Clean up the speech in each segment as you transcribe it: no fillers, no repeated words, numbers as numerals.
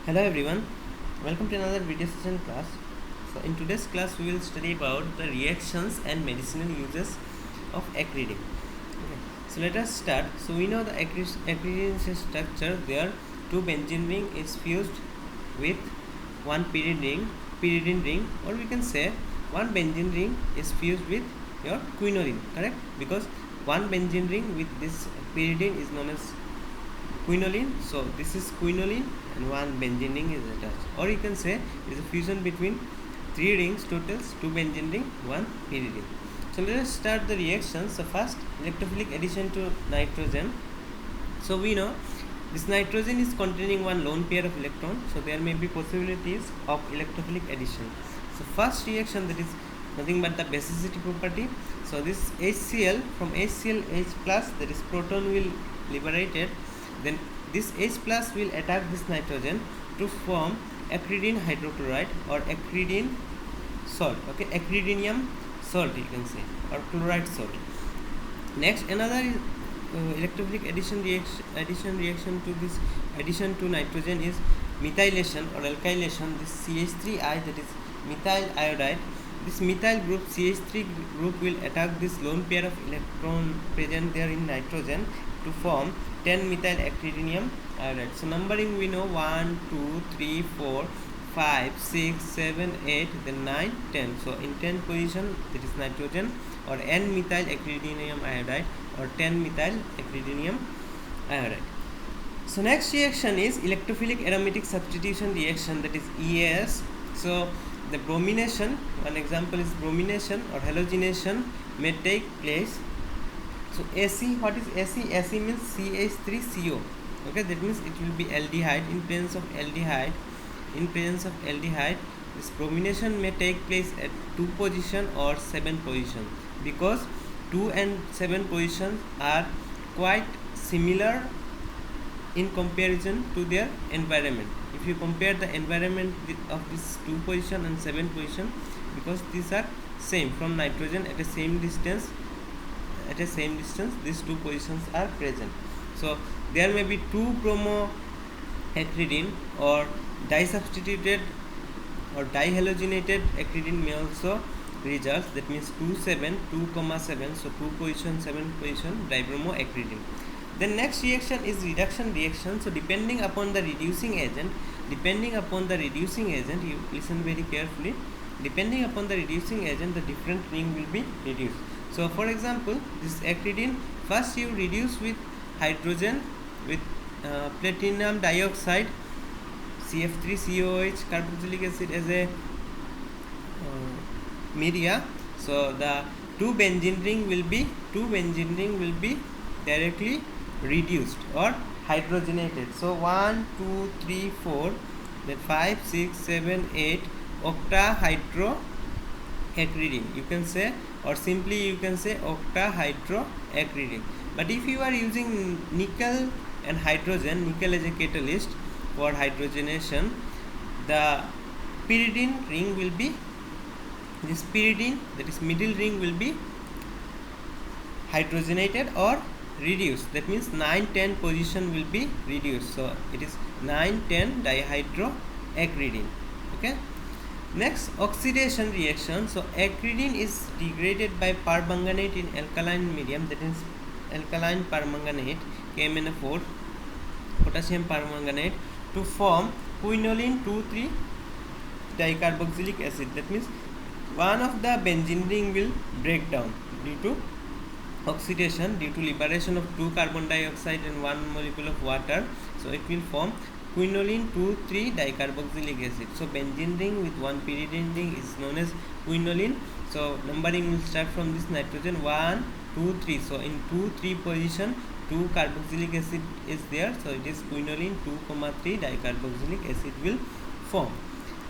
Hello everyone, welcome to another video session class. So in today's class we will study about the reactions and medicinal uses of acridine. Okay. So let us start. So we know the acridine structure. There two benzene ring is fused with one pyridine ring, or we can say one benzene ring is fused with your quinoline, correct? Because one benzene ring with this pyridine is known as quinoline. So this is quinoline and one benzene ring is attached, or you can say it is a fusion between three rings totals, two benzene ring, one pyridine. So let us start the reaction. So first, electrophilic addition to nitrogen. So we know this nitrogen is containing one lone pair of electron, so there may be possibilities of electrophilic addition. So first reaction, that is nothing but the basicity property. So this HCl, from HCl H plus, that is proton will liberated, then this H plus will attack this nitrogen to form acridine hydrochloride or acridine salt. Okay, acridinium salt you can say, or chloride salt. Next, another is electrophilic addition reaction to this addition to nitrogen is methylation or alkylation. This CH3I, that is methyl iodide. This methyl group CH3 group will attack this lone pair of electron present there in nitrogen to form 10 methyl acridinium iodide. So numbering we know 1, 2, 3, 4, 5, 6, 7, 8, then 9, 10. So in 10 position, that is nitrogen or N methyl acridinium iodide or 10 methyl acridinium iodide. So next reaction is electrophilic aromatic substitution reaction, that is EAS. So the bromination, one example is bromination or halogenation may take place. So AC, what is AC? AC means CH3CO. Okay, that means it will be aldehyde. In presence of aldehyde, this bromination may take place at 2 position or 7 position, because 2 and 7 positions are quite similar in comparison to their environment. If you compare the environment of this 2 position and 7 position, because these are same from nitrogen at a same distance, these two positions are present. So there may be 2 bromoacridine or disubstituted or dihalogenated acridine may also result, that means 2 7, so 2 position, 7 position dibromoacridine. The next reaction is reduction reaction. So depending upon the reducing agent, you listen very carefully, depending upon the reducing agent, the different ring will be reduced. So for example, this acridine, first you reduce with hydrogen with platinum dioxide, CF3COH, carboxylic acid as a media. So the two benzene ring will be directly reduced or hydrogenated. So 1, 2, 3, 4, then 5, 6, 7, 8 octahydroacridine you can say, or simply you can say octahydroacridine. But if you are using nickel and hydrogen, nickel as a catalyst for hydrogenation, the pyridine ring will be, this pyridine, that is middle ring, will be hydrogenated or reduced. That means 9, 10 position will be reduced. So it is 9, 10 dihydroacridine. Okay. Next, oxidation reaction. So acridine is degraded by permanganate in alkaline medium, that is alkaline permanganate KMnO4 potassium permanganate, to form quinoline 2,3 dicarboxylic acid. That means one of the benzene ring will break down due to oxidation, due to liberation of 2 carbon dioxide and 1 molecule of water. So it will form quinoline 2,3 dicarboxylic acid. So benzene ring with one pyridine ring is known as quinoline. So numbering will start from this nitrogen 1, 2, 3. So in 2, 3 position 2 carboxylic acid is there. So it is quinoline 2,3 dicarboxylic acid will form.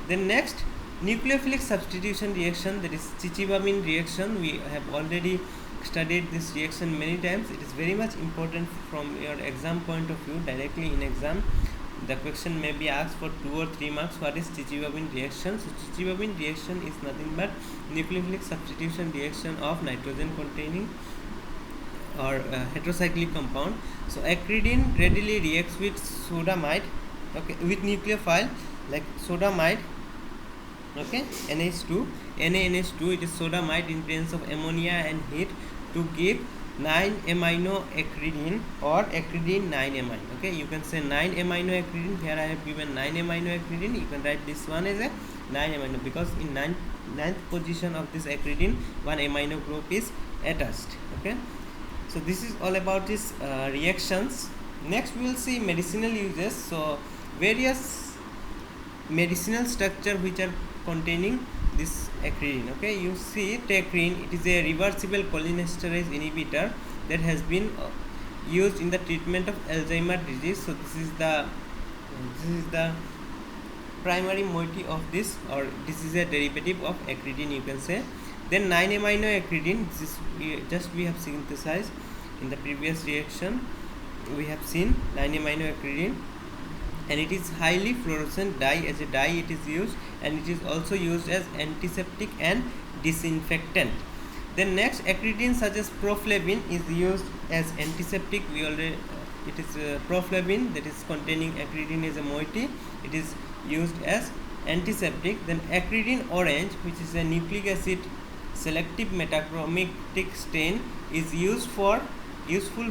Then next, nucleophilic substitution reaction, that is Chichibabin reaction. We have already studied this reaction many times. It is very much important from your exam point of view. Directly in exam, the question may be asked for 2 or 3 marks. What is Chichibabin reaction? So Chichibabin reaction is nothing but nucleophilic substitution reaction of nitrogen containing or heterocyclic compound. So acridine readily reacts with sodamide okay, with nucleophile like sodamide, okay, NH2, NaNH2, it is sodamide in presence of ammonia and heat to give 9 amino acridine or acridine 9 amino. Okay, you can say 9 amino acridine. Here I have given 9 amino acridine. You can write this one as a 9 amino because in ninth position of this acridine, one amino group is attached. Okay, so this is all about this reactions. Next we will see medicinal uses. So various medicinal structure which are containing this acridine. Okay, you see tecrine, it is a reversible cholinesterase inhibitor that has been used in the treatment of Alzheimer's disease. So this is the primary moiety of this, or this is a derivative of acridine, you can say. Then 9 amino acridine, this is we have synthesized in the previous reaction. We have seen 9 amino acridine, and it is highly fluorescent dye. As a dye it is used, and it is also used as antiseptic and disinfectant. Then next, acridine such as proflavin is used as antiseptic. We already it is proflavin that is containing acridine as a moiety, it is used as antiseptic. Then acridine orange, which is a nucleic acid selective metachromatic stain, is useful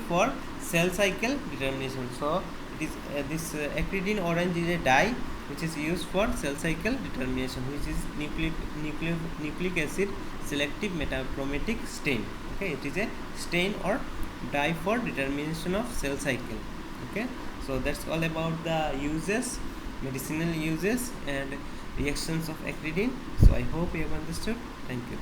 for cell cycle determination. So it is this acridine orange is a dye which is used for cell cycle determination, which is nucleic acid selective metachromatic stain. Okay, it is a stain or dye for determination of cell cycle. Okay, so that's all about the uses, medicinal uses and reactions of acridine. So I hope you have understood. Thank you.